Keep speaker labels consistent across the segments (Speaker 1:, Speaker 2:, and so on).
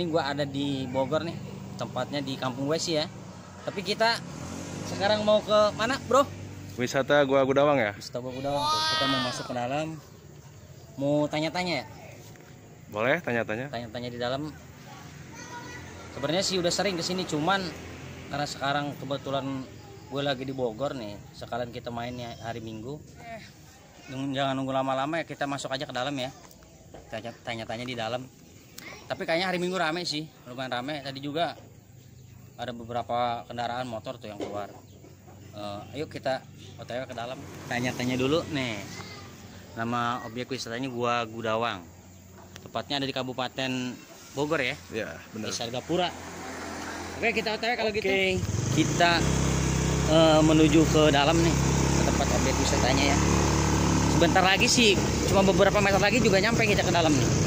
Speaker 1: Ini gua ada di Bogor nih, tempatnya di Kampung Wesi ya. Tapi kita sekarang mau ke mana, bro?
Speaker 2: Wisata Gua Gudawang ya?
Speaker 1: Wisata Gua Gudawang tuh. Kita mau masuk ke dalam, mau tanya-tanya ya.
Speaker 2: Boleh tanya-tanya?
Speaker 1: Tanya-tanya di dalam. Sebenarnya sih udah sering kesini, cuman karena sekarang kebetulan gue lagi di Bogor nih, sekalian kita mainnya hari Minggu. Jangan nunggu lama-lama ya, kita masuk aja ke dalam ya. Tanya-tanya di dalam. Tapi kayaknya hari Minggu rame sih, lumayan rame. Tadi juga ada beberapa kendaraan motor tuh yang keluar. Ayo kita OTW ke dalam. Tanya-tanya dulu nih. Nama objek wisatanya Gua Gudawang. Tepatnya ada di Kabupaten Bogor ya.
Speaker 2: Ya, benar.
Speaker 1: Desa Argapura. Oke, kita OTW kalau gitu. Kita menuju ke dalam nih, ke tempat objek wisatanya ya. Sebentar lagi sih, cuma beberapa meter lagi juga nyampe kita ke dalam nih.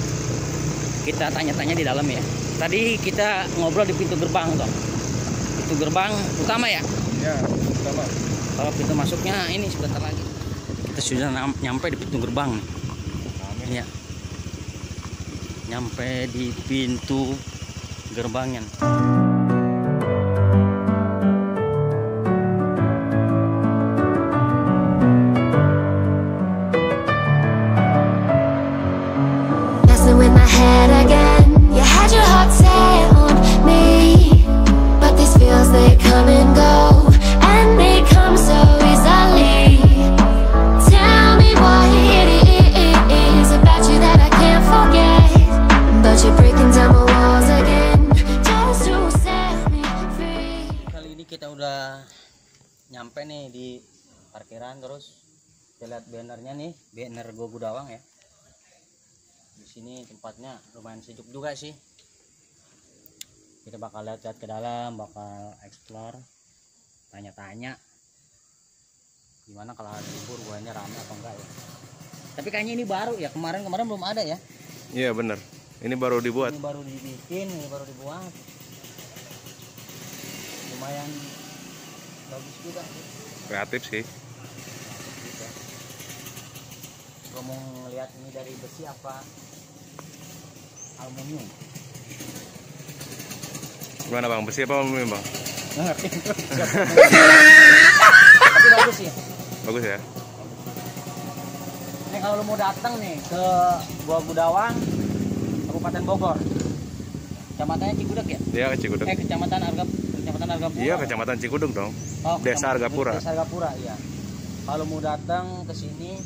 Speaker 1: Kita tanya-tanya di dalam ya. Tadi kita ngobrol di pintu gerbang tuh. Pintu gerbang utama ya?
Speaker 2: Ya, utama.
Speaker 1: Kalau pintu masuknya ini sebentar lagi. Kita sudah nyampe di pintu gerbang nih. Iya. Nyampe di pintu gerbangnya.
Speaker 3: With my head again, you had your heart set on me, but these feels they come and go, and they come so easily. Tell me what it is about you that I can't forget, but you're breaking down my walls again, just to set me free.
Speaker 1: Kali ini kita udah nyampe nih di parkiran, terus kita lihat bannernya nih, banner Gua Gudawang ya. Di sini tempatnya lumayan sejuk juga sih. Kita bakal lihat ke dalam, bakal explore, tanya-tanya gimana kalau hari libur guanya rame apa enggak ya. Tapi kayaknya ini baru ya, kemarin belum ada ya.
Speaker 2: Iya benar. Ini baru dibuat.
Speaker 1: Ini baru dibikin, ini baru dibuat. Lumayan bagus juga sih.
Speaker 2: Kreatif sih.
Speaker 1: Kalau mau ngeliat ini dari besi apa aluminium?
Speaker 2: Gimana bang? Besi apa aluminium bang?
Speaker 1: Nggak ngerti. Tapi bagus sih.
Speaker 2: Bagus ya.
Speaker 1: Ini kalau lu mau datang nih ke Gua Gudawang, Kabupaten Bogor, kecamatannya Cigudeg ya?
Speaker 2: Iya, Cigudeg.
Speaker 1: Kecamatan Argapura.
Speaker 2: Iya, kecamatan Cigudeg dong.
Speaker 1: Oh,
Speaker 2: Desa Argapura.
Speaker 1: Desa Argapura, iya. Kalau mau datang ke sini,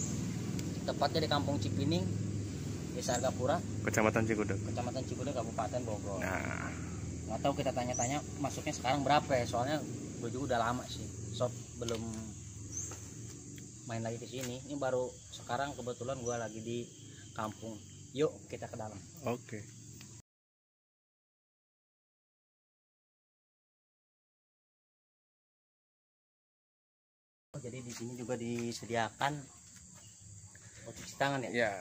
Speaker 1: tepatnya di Kampung Cipining, Desa Argapura,
Speaker 2: Kecamatan Cigudeg.
Speaker 1: Kecamatan Cigudeg, Kabupaten Bogor.
Speaker 2: Nah,
Speaker 1: Nggak tahu, kita tanya-tanya masuknya sekarang berapa ya? Soalnya gue juga udah lama sih, belum main lagi ke sini. Ini baru sekarang kebetulan gue lagi di kampung. Yuk kita ke dalam.
Speaker 2: oke.
Speaker 1: Jadi di sini juga disediakan cuci tangan ya?
Speaker 2: Ya,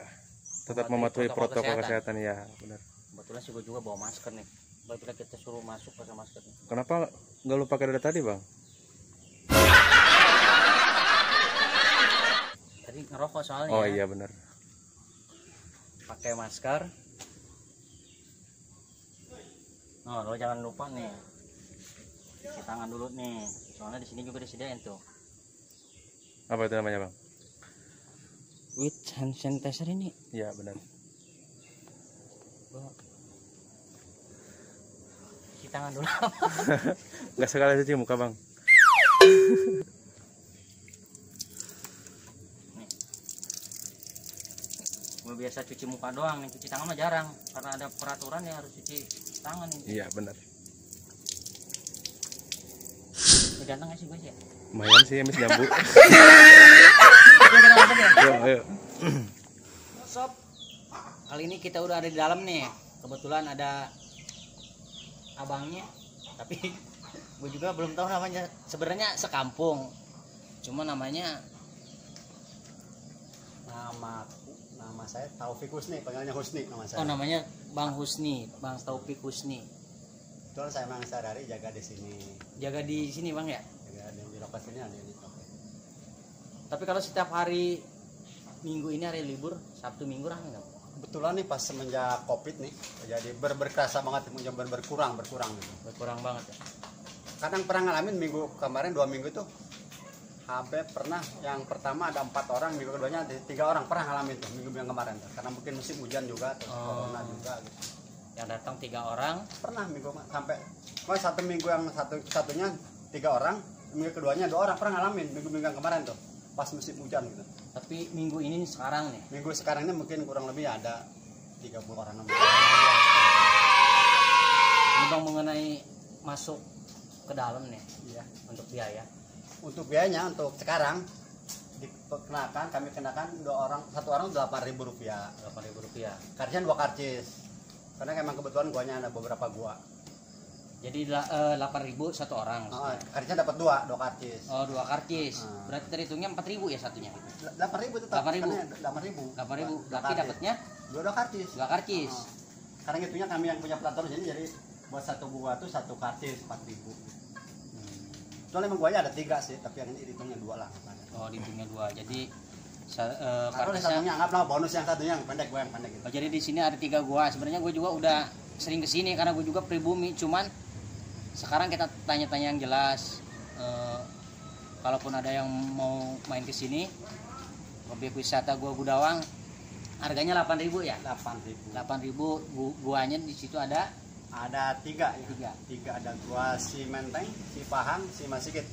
Speaker 2: tetap mematuhi protokol kesehatan ya, benar.
Speaker 1: Kebetulan sih gue juga bawa masker nih. Kebetulan kita suruh masuk pakai masker nih.
Speaker 2: Kenapa nggak lu pakai dari tadi bang?
Speaker 1: Tadi ngerokok soalnya.
Speaker 2: Oh iya benar.
Speaker 1: Pakai masker. Nah, lo jangan lupa nih cuci tangan dulu nih. Soalnya di sini juga disediain tuh.
Speaker 2: Apa itu namanya bang?
Speaker 1: With hand sanitizer ini.
Speaker 2: Iya benar.
Speaker 1: Cuci tangan dulu.
Speaker 2: Nggak sekali cuci muka bang.
Speaker 1: Gue biasa cuci muka doang nih, cuci tangan mah jarang karena ada peraturan ya harus cuci tangan ini.
Speaker 2: Iya benar.
Speaker 1: Ini ganteng gak sih guys ya?
Speaker 2: Lumayan sih habis nyambut. Ayo.
Speaker 1: Sob, kali ini kita udah ada di dalam nih. Kebetulan ada abangnya, tapi gue juga belum tahu namanya. Sebenarnya sekampung, cuma namanya
Speaker 4: Nama saya Taufik Husni, panggilnya Husni nama saya.
Speaker 1: oh namanya Bang Husni, Bang Taufik Husni.
Speaker 4: Betul, saya memang sehari-hari jaga di sini.
Speaker 1: Jaga di sini bang ya?
Speaker 4: Jaga di lokasinya ada ini.
Speaker 1: Tapi kalau setiap hari Minggu ini hari libur, Sabtu Minggu rame nggak?
Speaker 4: Kebetulan nih pas semenjak Covid nih, jadi berkerasa banget, berkurang gitu.
Speaker 1: Berkurang banget ya.
Speaker 4: Kadang pernah ngalamin minggu kemarin 2 minggu tuh sampai pernah yang pertama ada 4 orang, minggu keduanya ada 3 orang pernah ngalamin tuh minggu yang kemarin tuh. Karena mungkin musim hujan juga atau corona juga gitu.
Speaker 1: Yang datang 3 orang.
Speaker 4: Pernah minggu sampai satu minggu yang satunya 3 orang, minggu keduanya 2 orang pernah ngalamin minggu yang kemarin tuh pas musim hujan gitu.
Speaker 1: Tapi minggu ini sekarang nih.
Speaker 4: Minggu sekarang ini mungkin kurang lebih ada 30 orang.
Speaker 1: Ini Bang mengenai masuk ke dalam nih.
Speaker 4: Iya.
Speaker 1: Untuk biaya.
Speaker 4: Untuk biayanya untuk sekarang kami kenakan 1 orang 8.000 rupiah.
Speaker 1: 8.000 rupiah.
Speaker 4: Karcisnya 2 karcis. Karena emang kebetulan guanya ada beberapa gua.
Speaker 1: Jadi 8.000 1 orang.
Speaker 4: Karcisnya dapat 2 karcis.
Speaker 1: Oh, 2 karcis. Berarti terhitungnya 4.000 ya satunya.
Speaker 4: 8.000 tetap.
Speaker 1: 8.000.
Speaker 4: 8.000.
Speaker 1: Berarti dapatnya
Speaker 4: 2 karcis.
Speaker 1: 2 karcis.
Speaker 4: Karena hitungnya kami yang punya peraturan jadi buat satu gua tuh 1 karcis 4.000. Soalnya emang guanya ada 3 sih, tapi yang ini dihitungnya 2 lah.
Speaker 1: Oh, dihitungnya 2. Jadi
Speaker 4: karena satunya anggaplah bonus yang satunya yang pendek, gua yang pendek gitu.
Speaker 1: Oh, jadi di sini ada 3 gua. Sebenarnya gue juga udah sering kesini karena gue juga pribumi. Cuman sekarang kita tanya-tanya yang jelas. Kalaupun ada yang mau main ke sini, objek wisata Gua Gudawang, harganya 8.000 ya?
Speaker 4: 8.000.
Speaker 1: 8.000 guanya di situ ada
Speaker 4: 3 ya. 3 ada gua si Menteng, si Pahang, si Masigit.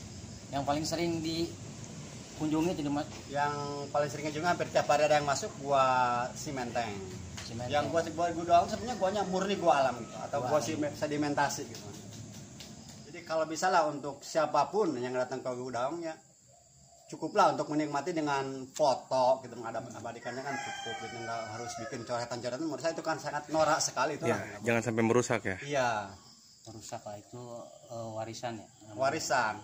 Speaker 1: Yang paling sering dikunjungi itu
Speaker 4: Yang paling seringnya juga hampir tiap hari ada yang masuk gua si Menteng. Yang gua Gudawang sebenarnya guanya murni gua alam gitu, atau gua sedimentasi gitu. Jadi kalau bisa lah untuk siapapun yang datang ke Gudawang ya cukuplah untuk menikmati dengan foto gitu, mengabadikannya kan cukup gitu, nggak harus bikin coretan-coretan. Menurut saya itu kan sangat norak sekali itu.
Speaker 2: Ya, jangan sampai merusak ya.
Speaker 4: Iya.
Speaker 1: Merusak lah itu warisan ya.
Speaker 4: Warisan.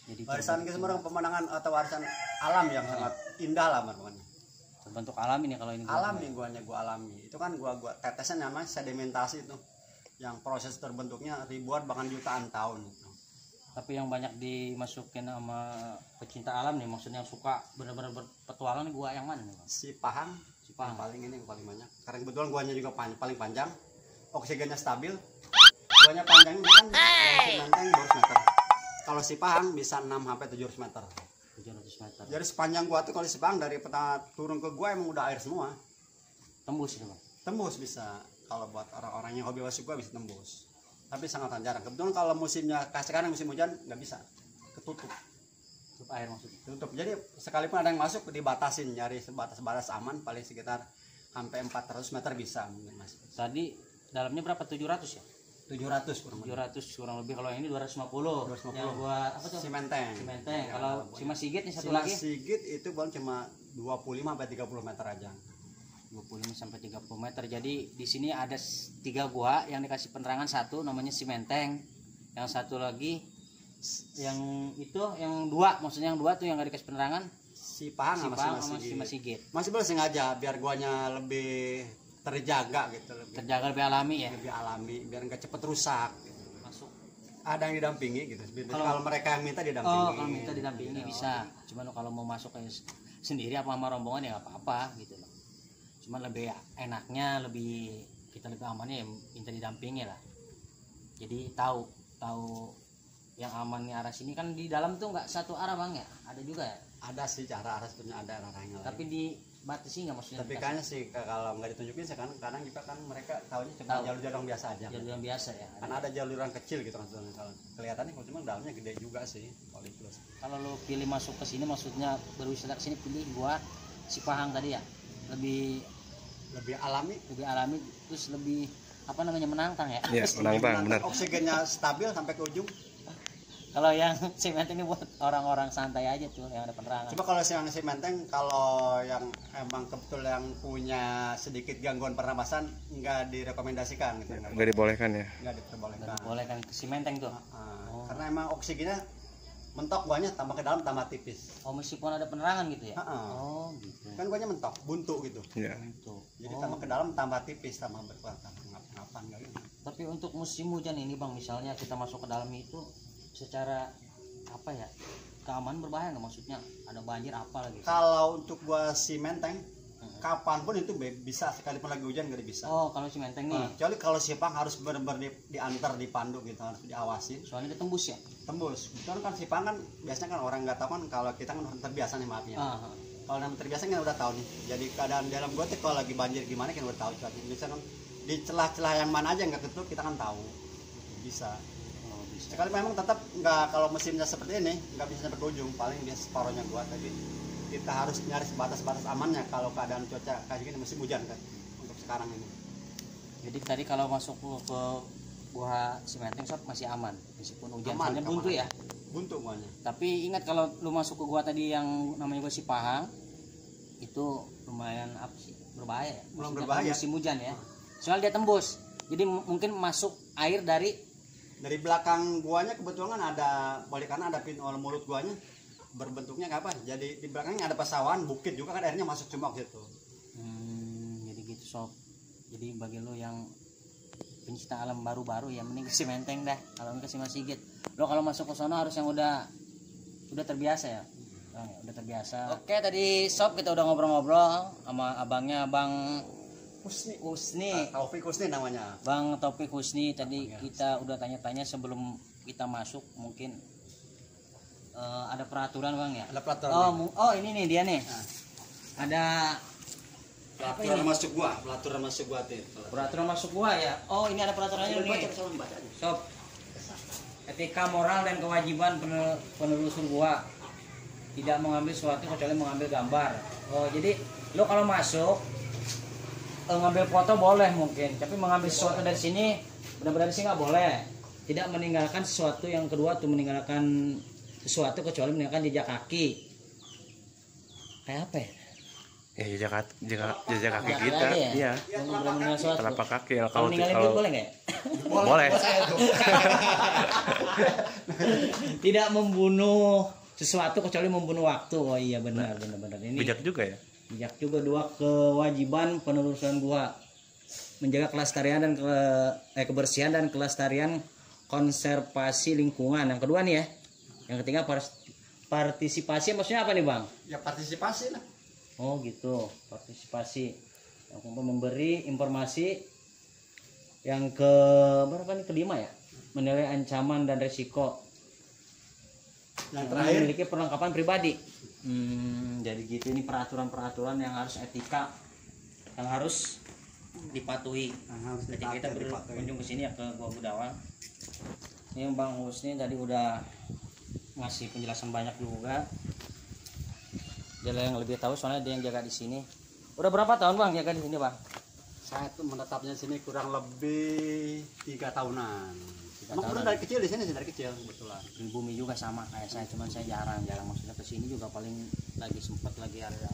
Speaker 1: Jadi
Speaker 4: warisan ke semua pemandangan atau warisan alam yang sangat indah lah makanya.
Speaker 1: Terbentuk alami nih kalau ini.
Speaker 4: Alami gua alami. Itu kan gua tetesan namanya sedimentasi itu. Yang proses terbentuknya ribuan bahkan jutaan tahun gitu.
Speaker 1: Tapi yang banyak dimasukin sama pecinta alam nih, maksudnya yang suka benar-benar berpetualang nih, gua yang mana nih Bang?
Speaker 4: Si Pahang yang paling ini yang paling banyak. Karena kebetulan guanya juga paling panjang, oksigennya stabil. Guanya panjangnya bukan si Menteng 200 meter. Kalau si Pahang bisa 6 sampai 700 meter.
Speaker 1: 700 meter.
Speaker 4: Jadi sepanjang gua tuh kalau si Pahang dari peta turun ke gua emang udah air semua.
Speaker 1: Tembus itu Bang.
Speaker 4: Tembus bisa. Kalau buat orang-orang yang hobi masuk gua bisa tembus. Tapi sangat jarang. Kebetulan kalau musimnya sekarang musim hujan nggak bisa, ketutup.
Speaker 1: Tutup air maksudnya.
Speaker 4: Tutup. Jadi sekalipun ada yang masuk dibatasin, nyari sebatas aman paling sekitar sampai 400 meter bisa mungkin Mas.
Speaker 1: Tadi dalamnya berapa? 700 ya?
Speaker 4: 700 kurang
Speaker 1: lebih. Kalau yang ini 250. Yang buat apa tuh?
Speaker 4: Si Menteng.
Speaker 1: Ya, kalau si Mas Sigit nih satu
Speaker 4: si
Speaker 1: lagi.
Speaker 4: Sigit itu baru cuma 25 sampai 30 meter aja.
Speaker 1: 25 sampai 30 meter. Jadi di sini ada 3 gua yang dikasih penerangan, satu namanya si Menteng, yang satu lagi yang itu yang 2, maksudnya yang 2 tuh yang gak dikasih penerangan
Speaker 4: si Pahang sama
Speaker 1: si Sigit.
Speaker 4: Masih boleh sengaja biar guanya lebih terjaga gitu,
Speaker 1: terjaga lebih alami ya.
Speaker 4: Lebih alami biar nggak cepet rusak gitu.
Speaker 1: Masuk.
Speaker 4: Ada yang didampingi gitu. Kalau mereka yang minta didampingi.
Speaker 1: Oh, kalau minta didampingi bisa. Cuman kalau mau masuk kayak sendiri apa sama rombongan ya nggak apa-apa gitu loh. Cuman lebih enaknya, kita lebih amannya ya minta didampingi lah. Jadi tahu yang aman nih arah sini kan. Di dalam tuh nggak satu arah Bang ya, ada juga ya.
Speaker 4: Ada sih cara arah sebenarnya, ada arahnya.
Speaker 1: Tapi dibatasi nggak maksudnya?
Speaker 4: Tapi kayaknya sih kalau nggak ditunjukin sekarang kadang juga kan mereka tahunya cuma jalur-jalur biasa aja.
Speaker 1: Jalur yang biasa ya.
Speaker 4: Karena ada jaluran kecil gitu maksudnya. Kalau kelihatannya cuma dalamnya gede juga sih.
Speaker 1: Kalau lo pilih masuk ke sini, maksudnya berwisata ke sini, pilih gua si Pahang tadi ya. Lebih alami, terus lebih apa namanya, menantang ya.
Speaker 2: Iya, menantang benar.
Speaker 4: Oksigennya stabil sampai ke ujung.
Speaker 1: Kalau yang si Menteng ini buat orang-orang santai aja tuh, yang ada penerangan.
Speaker 4: Coba kalau yang si Menteng, kalau yang emang kebetul yang punya sedikit gangguan pernapasan nggak direkomendasikan gitu.
Speaker 2: Nggak dibolehkan ya.
Speaker 4: Nggak diperbolehkan.
Speaker 1: Nggak dibolehkan si Menteng tuh.
Speaker 4: Karena emang oksigennya mentok, guanya tambah ke dalam tambah tipis.
Speaker 1: Oh, meskipun ada penerangan gitu ya.
Speaker 4: Oh gitu. Kan guanya mentok, buntu gitu.
Speaker 2: Iya.
Speaker 4: Jadi tambah ke dalam tambah tipis, tambah berkuat, tambah ngap-ngapan gitu.
Speaker 1: Tapi untuk musim hujan ini Bang, misalnya kita masuk ke dalam itu, secara apa ya, keamanan berbahaya nggak, maksudnya ada banjir apa lagi?
Speaker 4: Kalau untuk gua si Menteng Kapanpun itu bisa, sekalipun lagi hujan nggak bisa.
Speaker 1: Oh, kalau Cimenteng nih.
Speaker 4: Kecuali kalau Sipang harus benar-benar diantar, dipandu gitu, harus diawasi.
Speaker 1: Soalnya dia tembus ya.
Speaker 4: Tembus. Betul kan Sipang kan biasanya kan orang nggak tahu kan, kalau kita kan terbiasa nih maafnya. Kalau yang terbiasa kan udah tahu nih. Jadi keadaan dalam gua tuh kalau lagi banjir gimana kan udah tahu. Misalnya kan di celah-celah yang mana aja nggak ketutup kita kan tahu. Bisa. Sekali memang tetap nggak, kalau musimnya seperti ini nggak bisa sampai ke ujung, paling dia separohnya gua, tapi kita harus nyari batas-batas amannya kalau keadaan cuaca kayak gini musim hujan kan untuk sekarang ini.
Speaker 1: Jadi tadi kalau masuk ke gua Cimenteng sob masih aman meskipun hujan,
Speaker 4: Aman,
Speaker 1: soalnya buntu ya.
Speaker 4: Buntu guanya.
Speaker 1: Tapi ingat kalau lu masuk ke gua tadi yang namanya gua Sipahang itu lumayan apa sih, berbahaya ya.
Speaker 4: Belum
Speaker 1: Maksudnya
Speaker 4: berbahaya.
Speaker 1: musim hujan ya. Soalnya dia tembus. Jadi mungkin masuk air dari
Speaker 4: belakang guanya kebetulan kan ada, balik kanan ada pintu mulut guanya berbentuknya kayak apa? Jadi di belakangnya ada pasawan, bukit juga kan airnya masuk cuma gitu.
Speaker 1: Jadi gitu sob. Jadi bagi lo yang pencinta alam baru-baru ya mending ke Cimenteng dah. Kalau enggak ke Mas Sigit. Lo kalau masuk ke sono harus yang udah terbiasa ya. Udah terbiasa. Oke, tadi sob kita udah ngobrol-ngobrol sama abangnya Bang Husni.
Speaker 4: Taufik Husni namanya.
Speaker 1: Bang Taufik Husni tadi kita udah tanya-tanya sebelum kita masuk, mungkin ada peraturan Bang ya?
Speaker 4: Ada peraturan.
Speaker 1: Oh ini nih dia nih. Ada
Speaker 4: Peraturan masuk gua, peraturan masuk gua tuh.
Speaker 1: peraturan masuk gua ya. Oh ini ada peraturannya nih. Sob, etika moral dan kewajiban penelusur gua tidak mengambil sesuatu kecuali mengambil gambar. Oh jadi lo kalau masuk ngambil foto boleh mungkin, tapi mengambil sesuatu dari sini benar-benar sih nggak boleh. Tidak meninggalkan sesuatu, yang kedua tuh meninggalkan sesuatu kecuali meninggalkan jejak kaki. Kayak apa ya?
Speaker 2: Ya jejak kaki kita,
Speaker 1: Ya?
Speaker 2: iya.
Speaker 1: Telapak
Speaker 2: kaki ya,
Speaker 1: kalau ninggalin itu boleh nggak?
Speaker 2: Boleh.
Speaker 1: Tidak membunuh sesuatu kecuali membunuh waktu. Oh iya benar. Ini
Speaker 2: Bijak juga ya.
Speaker 1: bijak juga. Dua, kewajiban penelusuran gua menjaga kelestarian dan kebersihan dan kelestarian konservasi lingkungan. Yang kedua nih ya. Yang ketiga partisipasi, maksudnya apa nih Bang?
Speaker 4: Ya partisipasi lah.
Speaker 1: Oh gitu, partisipasi. Yang memberi informasi. Yang ke berapa nih, kelima ya? Menilai ancaman dan resiko.
Speaker 4: Yang terakhir
Speaker 1: Memiliki perlengkapan pribadi. Jadi gitu, ini peraturan-peraturan yang harus etika, yang harus dipatuhi.
Speaker 4: harus
Speaker 1: Ketika kita
Speaker 4: dipatuhi.
Speaker 1: berkunjung ke sini ya, ke Gua Gudawang. Ini Bang Husni tadi udah ngasih penjelasan banyak juga. Dia yang lebih tahu soalnya dia yang jaga di sini. Udah berapa tahun Bang jaga di sini Bang?
Speaker 4: Saya tuh menetapnya sini kurang lebih 3 tahunan. Emang
Speaker 1: tahunan.
Speaker 4: udah dari kecil di sini sih, dari kecil kebetulan.
Speaker 1: Di bumi juga sama kayak saya, cuman saya jarang maksudnya ke sini juga paling lagi sempat lagi ada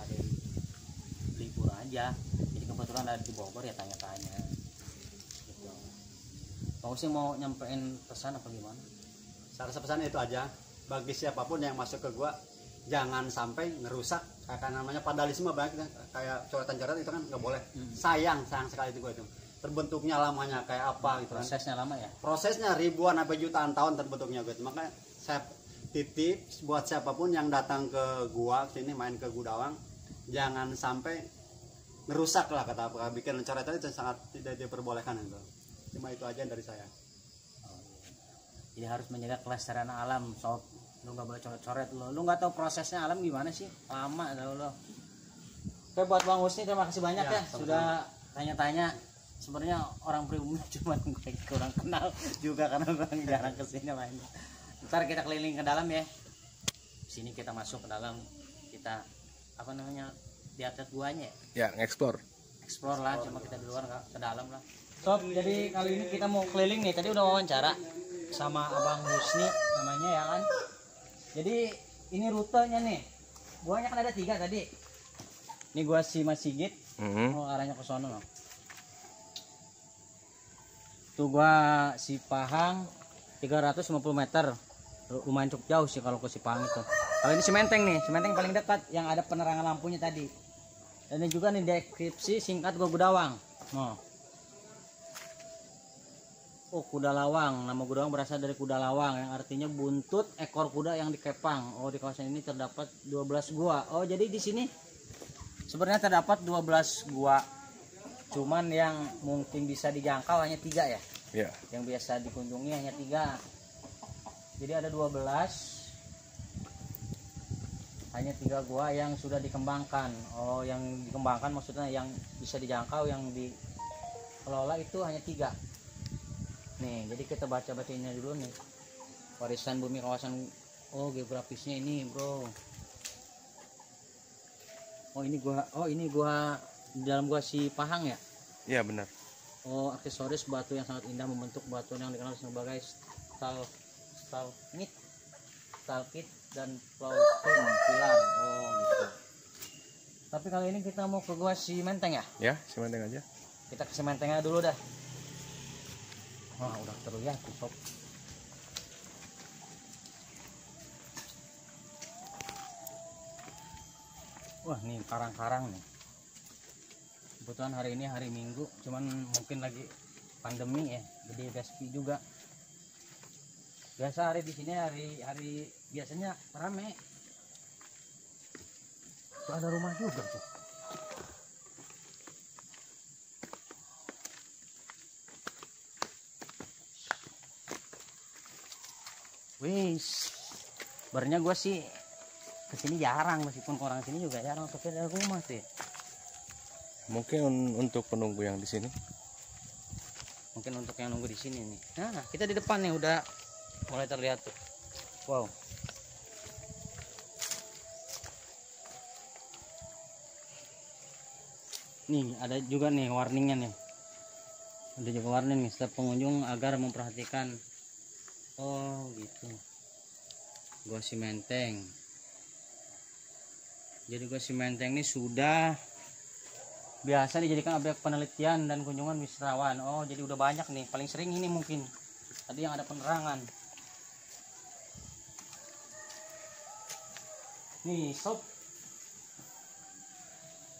Speaker 1: libur aja. Jadi kebetulan ada di Bogor ya tanya-tanya. Gitu. Pak Husni mau nyampein pesan apa gimana?
Speaker 4: Saya rasa pesan itu aja. Bagi siapapun yang masuk ke gua, jangan sampai ngerusak. Kayak namanya vandalisme banyak, kayak coretan-coretan itu kan nggak boleh. Sayang sekali itu gua itu. Terbentuknya lamanya kayak apa gitu kan.
Speaker 1: Prosesnya lama ya?
Speaker 4: Prosesnya ribuan sampai jutaan tahun terbentuknya gitu. Makanya saya titip buat siapapun yang datang ke gua sini main ke Gudawang, jangan sampai ngerusak lah, kata apa, bikin coretan itu sangat tidak diperbolehkan itu. Cuma itu aja dari saya.
Speaker 1: Jadi harus menjaga kelestarian alam, sob. Lu nggak boleh coret-coret lu nggak tahu prosesnya alam gimana sih, lama tau lo. Oke, buat Bang Husni terima kasih banyak ya, sudah tanya-tanya. Sebenarnya orang pribumi cuma gue kurang kenal juga karena orang jarang kesini main. Ntar kita keliling ke dalam ya. Sini kita masuk ke dalam, kita apa namanya, lihat guanya.
Speaker 2: Ya, nge-explore.
Speaker 1: Explore lah, cuma kita di luar nggak ke dalam lah. Sob, jadi kali ini kita mau keliling nih. Tadi udah wawancara sama Abang Husni namanya ya kan. Jadi ini rutenya nih. Guanya kan ada 3 tadi. Ini gua si Mas Sigit. Oh, arahnya ke sono loh. Tuh gua Sipahang 350 meter. Lumayan cukup jauh sih kalau ke Sipahang itu. Kalau ini Cimenteng nih, Cimenteng paling dekat yang ada penerangan lampunya tadi. Dan ini juga nih deskripsi singkat Gua Gudawang. Oh, kuda lawang. Nama Gudawang berasal dari kuda lawang yang artinya buntut ekor kuda yang dikepang. Oh, di kawasan ini terdapat 12 gua. Oh, jadi di sini Sebenarnya terdapat 12 gua, cuman yang mungkin bisa dijangkau hanya 3 ya.
Speaker 2: Ya.
Speaker 1: Yang biasa dikunjungi hanya 3. Jadi ada 12. Hanya 3 gua yang sudah dikembangkan. Oh, yang dikembangkan maksudnya yang bisa dijangkau, yang dikelola itu hanya 3. Nih, jadi kita baca-baca ini dulu nih. Warisan bumi kawasan, oh geografisnya ini, bro. Oh ini gua di dalam gua si Pahang ya?
Speaker 2: Iya benar.
Speaker 1: Oh, aksesoris batu yang sangat indah membentuk batuan yang dikenal sebagai stalkit dan plautum pilar. Oh gitu. Tapi kali ini kita mau ke gua si Menteng ya?
Speaker 2: Ya, si Menteng aja.
Speaker 1: Kita ke si Mentengnya dulu dah. Wah, udah terlihat sob. Wah, nih karang-karang nih. Kebetulan hari ini hari Minggu, cuman mungkin lagi pandemi ya, jadi udah sepi juga. Biasa hari di sini hari biasanya rame. Tuh ada rumah juga tuh. Wis, sebenarnya gue sih kesini jarang, meskipun orang sini juga jarang, tapi ada rumah sih.
Speaker 2: Mungkin untuk penunggu yang di sini.
Speaker 1: Mungkin untuk yang nunggu di sini nih. Nah, kita di depan nih udah mulai terlihat tuh. Wow. Nih ada juga nih warningnya nih. Ada juga warning nih setiap pengunjung agar memperhatikan. Oh gitu. Gua si Menteng. Jadi gua si Menteng ini sudah biasa dijadikan objek penelitian dan kunjungan wisatawan. Oh jadi udah banyak nih, paling sering ini mungkin tadi yang ada penerangan nih sob.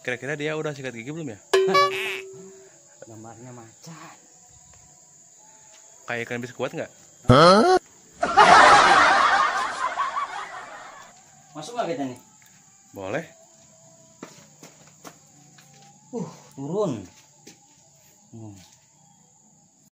Speaker 2: Kira-kira dia udah sikat gigi belum ya?
Speaker 1: Gambarnya macan
Speaker 2: Kayak ikan bis kuat nggak?
Speaker 1: masuk nggak kita nih?
Speaker 2: Boleh.
Speaker 1: Turun.